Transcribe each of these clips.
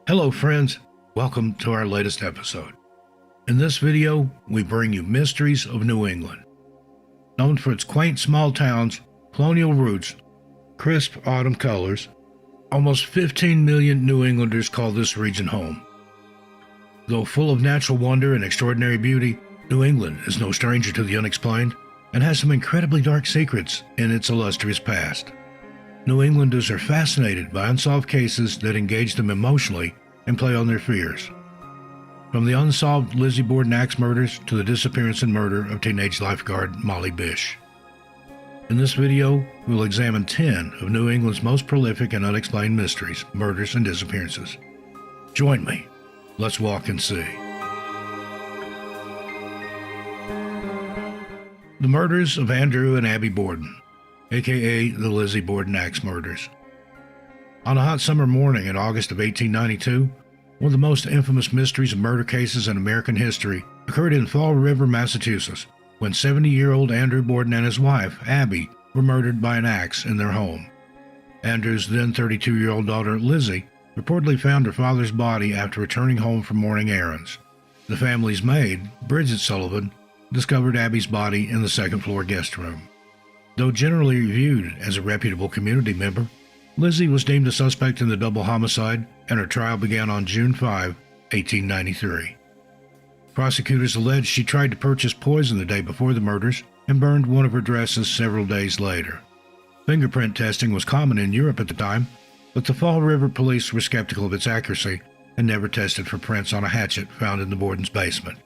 Hello friends, welcome to our latest episode. In this video, we bring you Mysteries of New England. Known for its quaint small towns, colonial roots, crisp autumn colors, almost 15 million New Englanders call this region home. Though full of natural wonder and extraordinary beauty, New England is no stranger to the unexplained and has some incredibly dark secrets in its illustrious past. New Englanders are fascinated by unsolved cases that engage them emotionally and play on their fears. From the unsolved Lizzie Borden axe murders to the disappearance and murder of teenage lifeguard Molly Bish. In this video, we'll examine 10 of New England's most prolific and unexplained mysteries, murders, and disappearances. Join me. Let's walk and see. The murders of Andrew and Abby Borden, aka the Lizzie Borden axe murders. On a hot summer morning in August of 1892, one of the most infamous mysteries and murder cases in American history occurred in Fall River, Massachusetts, when 70-year-old Andrew Borden and his wife, Abby, were murdered by an axe in their home. Andrew's then 32-year-old daughter, Lizzie, reportedly found her father's body after returning home from morning errands. The family's maid, Bridget Sullivan, discovered Abby's body in the second-floor guest room. Though generally viewed as a reputable community member, Lizzie was deemed a suspect in the double homicide, and her trial began on June 5, 1893. Prosecutors alleged she tried to purchase poison the day before the murders and burned one of her dresses several days later. Fingerprint testing was common in Europe at the time, but the Fall River police were skeptical of its accuracy and never tested for prints on a hatchet found in the Borden's basement.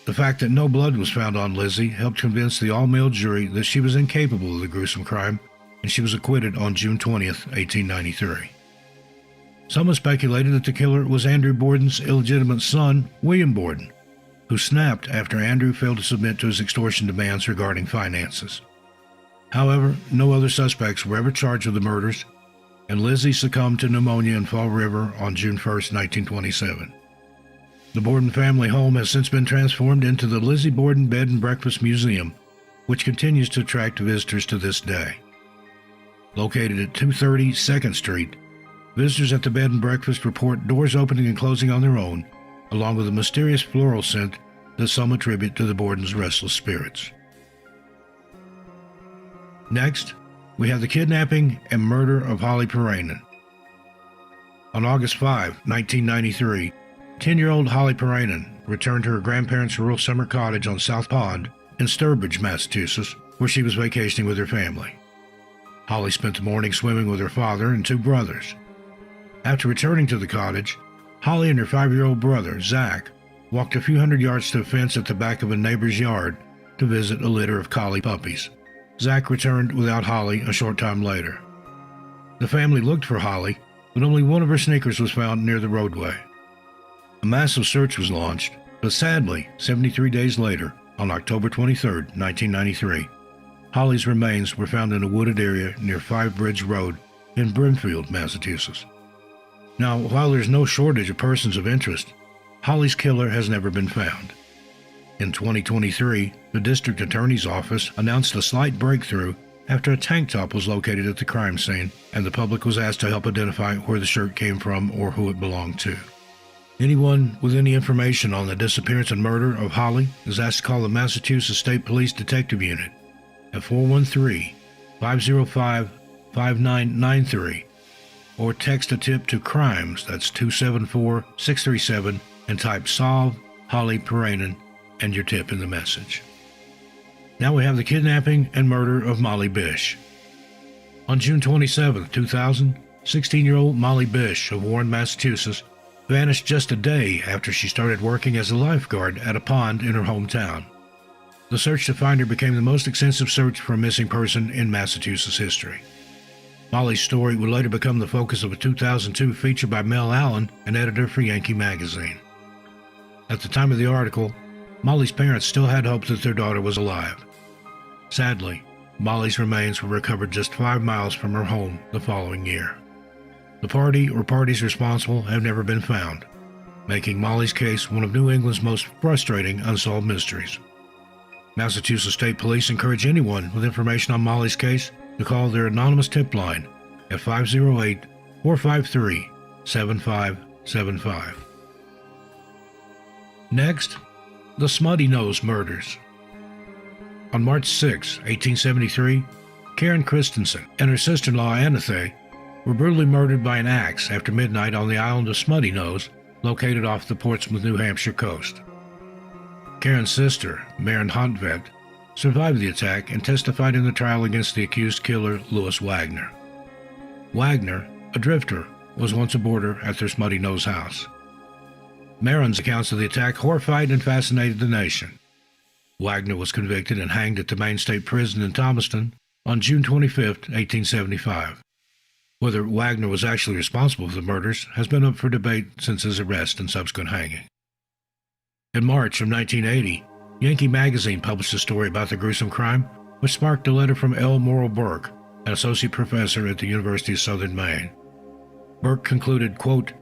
The fact that no blood was found on Lizzie helped convince the all-male jury that she was incapable of the gruesome crime, and she was acquitted on June 20, 1893. Some have speculated that the killer was Andrew Borden's illegitimate son, William Borden, who snapped after Andrew failed to submit to his extortion demands regarding finances. However, no other suspects were ever charged with the murders, and Lizzie succumbed to pneumonia in Fall River on June 1, 1927. The Borden family home has since been transformed into the Lizzie Borden Bed and Breakfast Museum, which continues to attract visitors to this day. Located at 230 2nd Street, visitors at the bed and breakfast report doors opening and closing on their own, along with a mysterious floral scent that some attribute to the Borden's restless spirits. Next, we have the kidnapping and murder of Holly Panan. On August 5, 1993, 10-year-old Holly Panan returned to her grandparents' rural summer cottage on South Pond in Sturbridge, Massachusetts, where she was vacationing with her family. Holly spent the morning swimming with her father and two brothers. After returning to the cottage, Holly and her 5-year-old brother, Zach, walked a few hundred yards to a fence at the back of a neighbor's yard to visit a litter of collie puppies. Zach returned without Holly a short time later. The family looked for Holly, but only one of her sneakers was found near the roadway. A massive search was launched, but sadly, 73 days later, on October 23, 1993, Holly's remains were found in a wooded area near Five Bridge Road in Brimfield, Massachusetts. Now, while there's no shortage of persons of interest, Holly's killer has never been found. In 2023, the district attorney's office announced a slight breakthrough after a tank top was located at the crime scene, and the public was asked to help identify where the shirt came from or who it belonged to. Anyone with any information on the disappearance and murder of Holly is asked to call the Massachusetts State Police Detective Unit at 413-505-5993 or text a tip to CRIMES, that's 274-637, and type "Solve Holly Panan" and your tip in the message. Now we have the kidnapping and murder of Molly Bish. On June 27, 2000, 16-year-old Molly Bish of Warren, Massachusetts, vanished just a day after she started working as a lifeguard at a pond in her hometown. The search to find her became the most extensive search for a missing person in Massachusetts history. Molly's story would later become the focus of a 2002 feature by Mel Allen, an editor for Yankee magazine. At the time of the article, Molly's parents still had hope that their daughter was alive. Sadly, Molly's remains were recovered just 5 miles from her home the following year. The party or parties responsible have never been found, making Molly's case one of New England's most frustrating unsolved mysteries. Massachusetts State Police encourage anyone with information on Molly's case to call their anonymous tip line at 508-453-5555 7575. Next, the Smuty Nose murders. On March 6, 1873, Karen Christensen and her sister-in-law Anathay were brutally murdered by an axe after midnight on the island of Smuty Nose, located off the Portsmouth, New Hampshire coast. Karen's sister, Maren Hontvedt, survived the attack and testified in the trial against the accused killer, Louis Wagner. Wagner, a drifter, was once a boarder at their Smuty Nose house. Maren's accounts of the attack horrified and fascinated the nation. Wagner was convicted and hanged at the Maine State Prison in Thomaston on June 25, 1875. Whether Wagner was actually responsible for the murders has been up for debate since his arrest and subsequent hanging. In March of 1980, Yankee magazine published a story about the gruesome crime, which sparked a letter from L. Morrow Burke, an associate professor at the University of Southern Maine. Burke concluded, quote,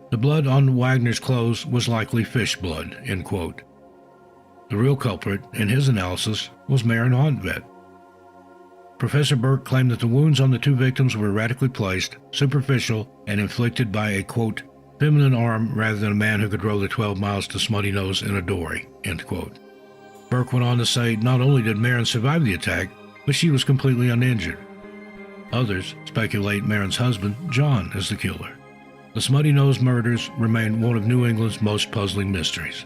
"The blood on Wagner's clothes was likely fish blood," end quote. The real culprit, in his analysis, was Maren Hontvedt. Professor Burke claimed that the wounds on the two victims were erratically placed, superficial, and inflicted by a, quote, "feminine arm rather than a man who could row the 12 miles to Smuty Nose in a dory," end quote. Burke went on to say not only did Maren survive the attack, but she was completely uninjured. Others speculate Maren's husband, John, is the killer. The Smuty Nose murders remain one of New England's most puzzling mysteries.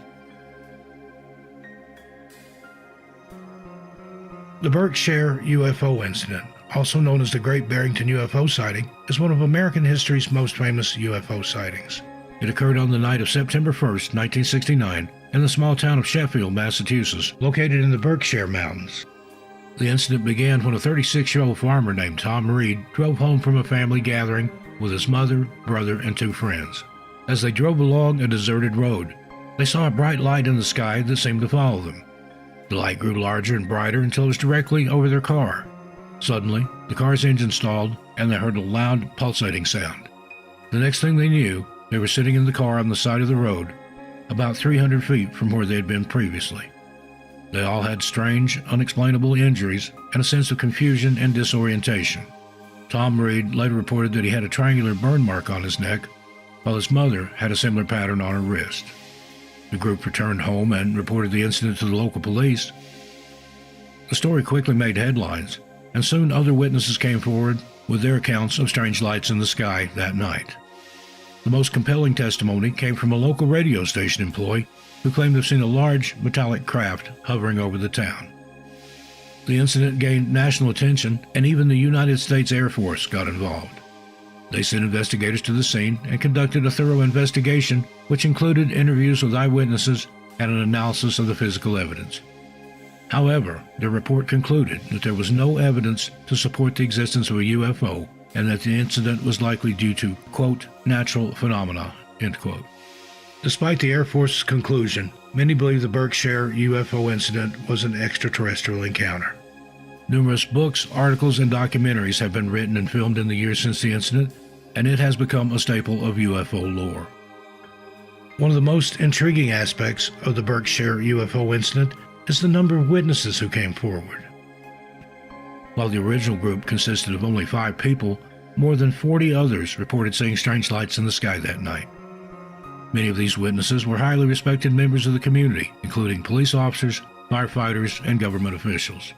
The Berkshire UFO Incident, also known as the Great Barrington UFO Sighting, is one of American history's most famous UFO sightings. It occurred on the night of September 1, 1969, in the small town of Sheffield, Massachusetts, located in the Berkshire Mountains. The incident began when a 36-year-old farmer named Tom Reed drove home from a family gathering with his mother, brother, and two friends. As they drove along a deserted road, they saw a bright light in the sky that seemed to follow them. The light grew larger and brighter until it was directly over their car. Suddenly, the car's engine stalled, and they heard a loud, pulsating sound. The next thing they knew, they were sitting in the car on the side of the road, about 300 feet from where they had been previously. They all had strange, unexplainable injuries and a sense of confusion and disorientation. Tom Reed later reported that he had a triangular burn mark on his neck, while his mother had a similar pattern on her wrist. The group returned home and reported the incident to the local police. The story quickly made headlines, and soon other witnesses came forward with their accounts of strange lights in the sky that night. The most compelling testimony came from a local radio station employee who claimed to have seen a large metallic craft hovering over the town. The incident gained national attention, and even the United States Air Force got involved. They sent investigators to the scene and conducted a thorough investigation, which included interviews with eyewitnesses and an analysis of the physical evidence. However, their report concluded that there was no evidence to support the existence of a UFO and that the incident was likely due to, quote, "natural phenomena," end quote. Despite the Air Force's conclusion, many believe the Berkshire UFO incident was an extraterrestrial encounter. Numerous books, articles, and documentaries have been written and filmed in the years since the incident, and it has become a staple of UFO lore. One of the most intriguing aspects of the Berkshire UFO incident is the number of witnesses who came forward. While the original group consisted of only 5 people, more than 40 others reported seeing strange lights in the sky that night. Many of these witnesses were highly respected members of the community, including police officers, firefighters, and government officials.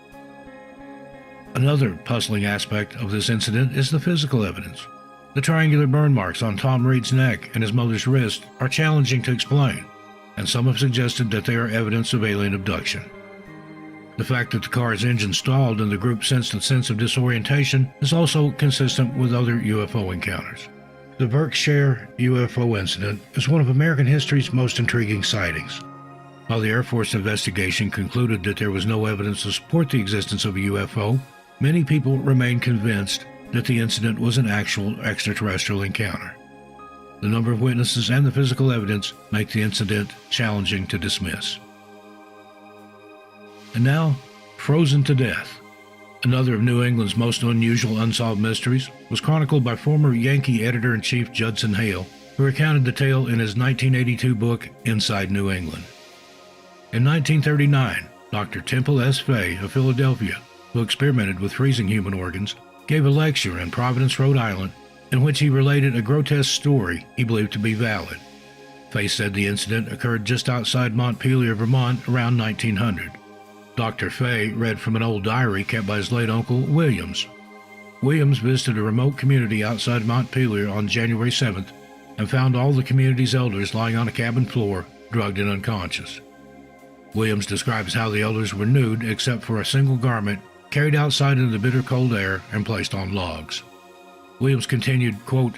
Another puzzling aspect of this incident is the physical evidence. The triangular burn marks on Tom Reed's neck and his mother's wrist are challenging to explain, and some have suggested that they are evidence of alien abduction. The fact that the car's engine stalled and the group sensed a sense of disorientation is also consistent with other UFO encounters. The Berkshire UFO incident is one of American history's most intriguing sightings. While the Air Force investigation concluded that there was no evidence to support the existence of a UFO, many people remain convinced that the incident was an actual extraterrestrial encounter. The number of witnesses and the physical evidence make the incident challenging to dismiss. And now, Frozen to Death. Another of New England's most unusual unsolved mysteries was chronicled by former Yankee editor-in-chief Judson Hale, who recounted the tale in his 1982 book, Inside New England. In 1939, Dr. Temple S. Fay of Philadelphia, who experimented with freezing human organs, gave a lecture in Providence, Rhode Island, in which he related a grotesque story he believed to be valid. Fay said the incident occurred just outside Montpelier, Vermont around 1900. Dr. Fay read from an old diary kept by his late uncle, Williams. Williams visited a remote community outside Montpelier on January 7th and found all the community's elders lying on a cabin floor, drugged and unconscious. Williams describes how the elders were nude except for a single garment, carried outside into the bitter cold air and placed on logs. Williams continued, quote,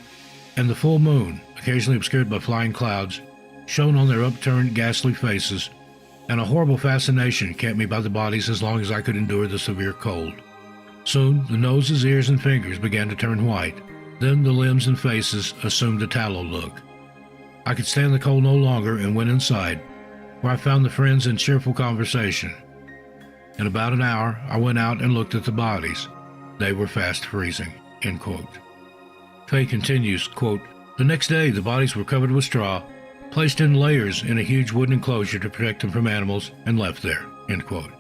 "And the full moon, occasionally obscured by flying clouds, shone on their upturned, ghastly faces, and a horrible fascination kept me by the bodies as long as I could endure the severe cold. Soon the noses, ears, and fingers began to turn white. Then the limbs and faces assumed a tallow look. I could stand the cold no longer and went inside, where I found the friends in cheerful conversation. In about an hour, I went out and looked at the bodies. They were fast freezing," end quote. Fay continues, quote, "The next day, the bodies were covered with straw, placed in layers in a huge wooden enclosure to protect them from animals, and left there," end quote.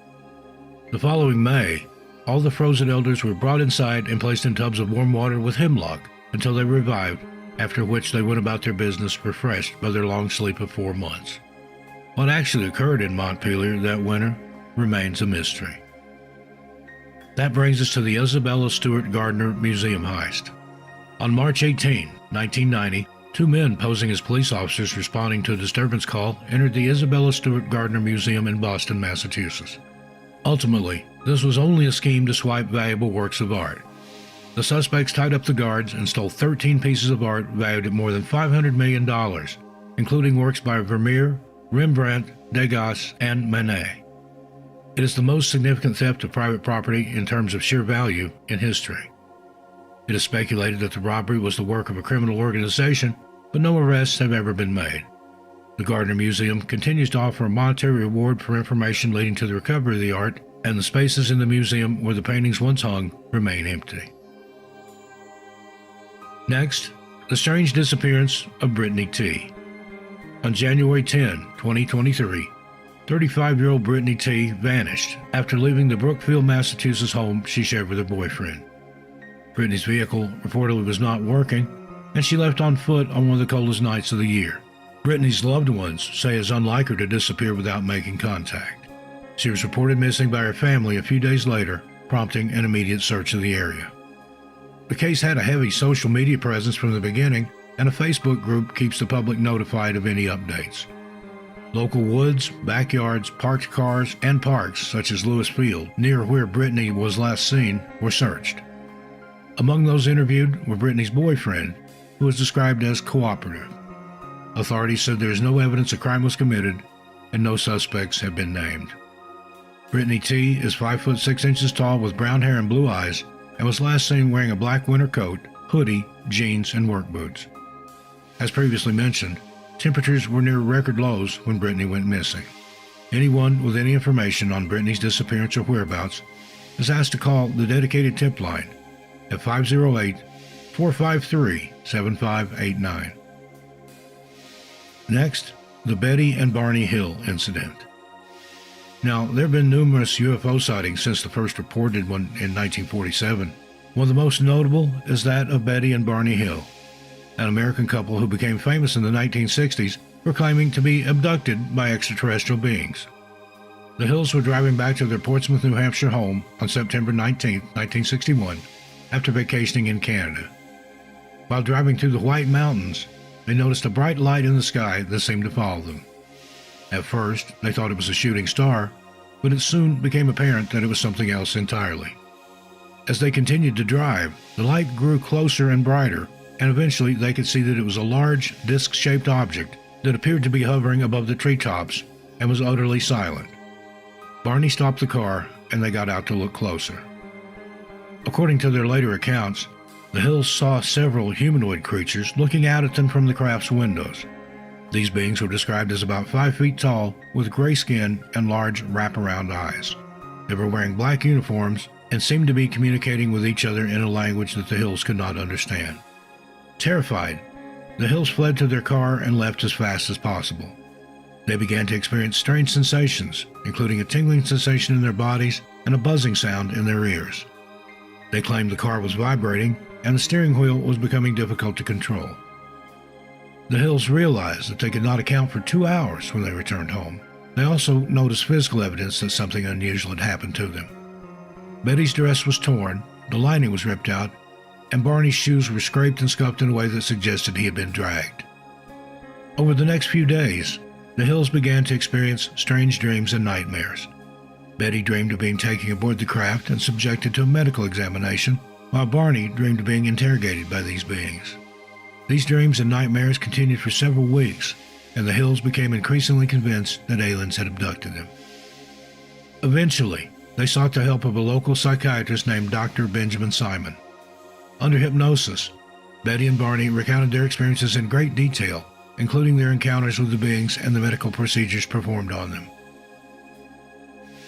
The following May, all the frozen elders were brought inside and placed in tubs of warm water with hemlock until they revived, after which they went about their business refreshed by their long sleep of 4 months. What actually occurred in Montpelier that winter remains a mystery. That brings us to the Isabella Stewart Gardner Museum heist. On March 18, 1990, 2 men posing as police officers responding to a disturbance call entered the Isabella Stewart Gardner Museum in Boston, Massachusetts. Ultimately, this was only a scheme to swipe valuable works of art. The suspects tied up the guards and stole 13 pieces of art valued at more than $500 million, including works by Vermeer, Rembrandt, Degas, and Manet. It is the most significant theft of private property in terms of sheer value in history. It is speculated that the robbery was the work of a criminal organization, but no arrests have ever been made. The Gardner Museum continues to offer a monetary reward for information leading to the recovery of the art, and the spaces in the museum where the paintings once hung remain empty. Next, the strange disappearance of Brittany T. On January 10, 2023, 35-year-old Brittany T vanished after leaving the Brookfield, Massachusetts home she shared with her boyfriend. Brittany's vehicle reportedly was not working, and she left on foot on one of the coldest nights of the year. Brittany's loved ones say it's unlike her to disappear without making contact. She was reported missing by her family a few days later, prompting an immediate search of the area. The case had a heavy social media presence from the beginning, and a Facebook group keeps the public notified of any updates. Local woods, backyards, parked cars, and parks such as Lewis Field, near where Brittany was last seen, were searched. Among those interviewed were Brittany's boyfriend, who was described as cooperative. Authorities said there is no evidence a crime was committed, and no suspects have been named. Brittany T is 5 foot 6 inches tall with brown hair and blue eyes, and was last seen wearing a black winter coat, hoodie, jeans, and work boots. As previously mentioned, temperatures were near record lows when Brittany went missing. Anyone with any information on Brittany's disappearance or whereabouts is asked to call the dedicated tip line at 508-453-7589. Next, the Betty and Barney Hill incident. Now, there have been numerous UFO sightings since the first reported one in 1947. One of the most notable is that of Betty and Barney Hill, an American couple who became famous in the 1960s for claiming to be abducted by extraterrestrial beings. The Hills were driving back to their Portsmouth, New Hampshire home on September 19, 1961, after vacationing in Canada. While driving through the White Mountains, they noticed a bright light in the sky that seemed to follow them. At first, they thought it was a shooting star, but it soon became apparent that it was something else entirely. As they continued to drive, the light grew closer and brighter, and eventually they could see that it was a large, disc-shaped object that appeared to be hovering above the treetops and was utterly silent. Barney stopped the car, and they got out to look closer. According to their later accounts, the Hills saw several humanoid creatures looking out at them from the craft's windows. These beings were described as about 5 feet tall, with gray skin and large wraparound eyes. They were wearing black uniforms and seemed to be communicating with each other in a language that the Hills could not understand. Terrified, the Hills fled to their car and left as fast as possible. They began to experience strange sensations, including a tingling sensation in their bodies and a buzzing sound in their ears. They claimed the car was vibrating and the steering wheel was becoming difficult to control. The Hills realized that they could not account for 2 hours when they returned home. They also noticed physical evidence that something unusual had happened to them. Betty's dress was torn, the lining was ripped out, and Barney's shoes were scraped and scuffed in a way that suggested he had been dragged. Over the next few days, the Hills began to experience strange dreams and nightmares. Betty dreamed of being taken aboard the craft and subjected to a medical examination, while Barney dreamed of being interrogated by these beings. These dreams and nightmares continued for several weeks, and the Hills became increasingly convinced that aliens had abducted them. Eventually, they sought the help of a local psychiatrist named Dr. Benjamin Simon. Under hypnosis, Betty and Barney recounted their experiences in great detail, including their encounters with the beings and the medical procedures performed on them.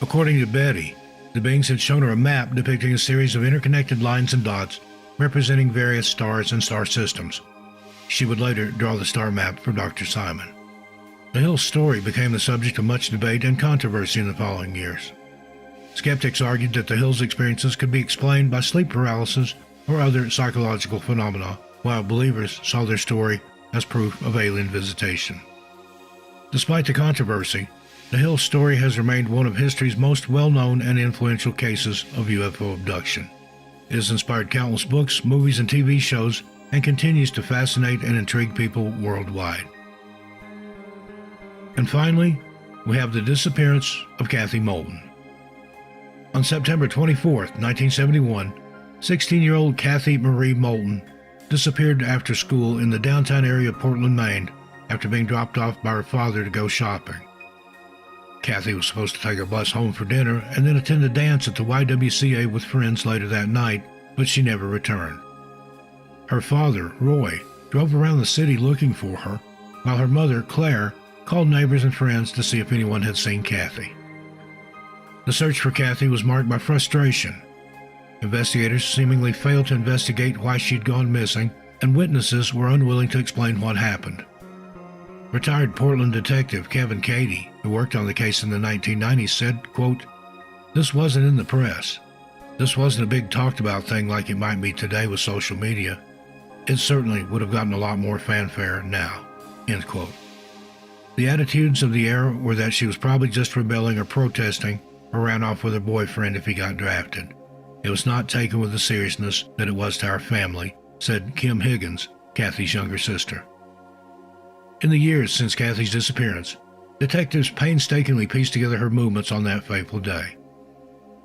According to Betty, the beings had shown her a map depicting a series of interconnected lines and dots representing various stars and star systems. She would later draw the star map for Dr. Simon. The Hills' story became the subject of much debate and controversy in the following years. Skeptics argued that the Hills' experiences could be explained by sleep paralysis or other psychological phenomena, while believers saw their story as proof of alien visitation. Despite the controversy, the Hills' story has remained one of history's most well-known and influential cases of UFO abduction. It has inspired countless books, movies, and TV shows, and continues to fascinate and intrigue people worldwide. And finally, we have the disappearance of Cathy Molton. On September 24, 1971, 16-year-old Cathy Marie Molton disappeared after school in the downtown area of Portland, Maine, after being dropped off by her father to go shopping. Cathy was supposed to take her bus home for dinner and then attend a dance at the YWCA with friends later that night, but she never returned. Her father, Roy, drove around the city looking for her, while her mother, Claire, called neighbors and friends to see if anyone had seen Cathy. The search for Cathy was marked by frustration. Investigators seemingly failed to investigate why she'd gone missing, and witnesses were unwilling to explain what happened. Retired Portland detective Kevin Cady, who worked on the case in the 1990s, said, quote, "This wasn't in the press. This wasn't a big talked about thing like it might be today with social media. It certainly would have gotten a lot more fanfare now." End quote. The attitudes of the era were that she was probably just rebelling or protesting, or ran off with her boyfriend if he got drafted. It was not taken with the seriousness that it was to our family, said Kim Higgins, Cathy's younger sister. In the years since Cathy's disappearance, detectives painstakingly pieced together her movements on that fateful day.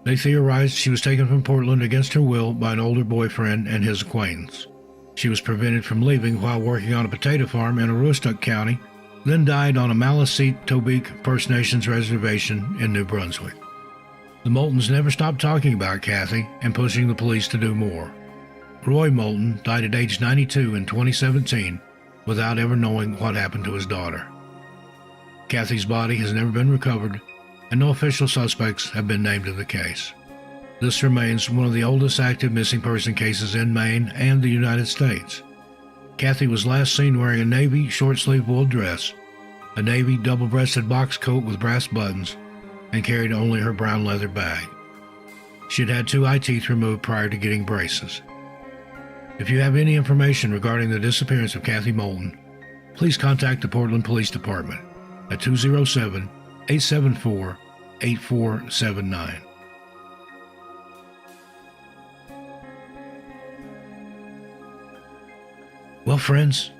They theorized she was taken from Portland against her will by an older boyfriend and his acquaintance. She was prevented from leaving while working on a potato farm in Aroostook County, then died on a Maliseet Tobique First Nations reservation in New Brunswick. The Moltons never stopped talking about Cathy and pushing the police to do more. Roy Molton died at age 92 in 2017 without ever knowing what happened to his daughter. Cathy's body has never been recovered, and no official suspects have been named in the case. This remains one of the oldest active missing person cases in Maine and the United States. Cathy was last seen wearing a navy short-sleeve wool dress, a navy double-breasted box coat with brass buttons, and carried only her brown leather bag. She had had 2 eye teeth removed prior to getting braces. If you have any information regarding the disappearance of Cathy Molton, please contact the Portland Police Department at 207-874-8479. Well, friends,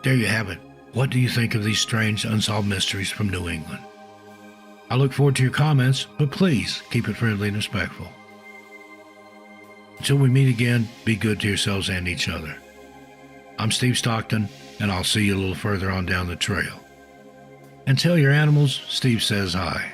there you have it. What do you think of these strange unsolved mysteries from New England? I look forward to your comments, but please keep it friendly and respectful. Until we meet again, be good to yourselves and each other. I'm Steve Stockton, and I'll see you a little further on down the trail. And tell your animals Steve says hi.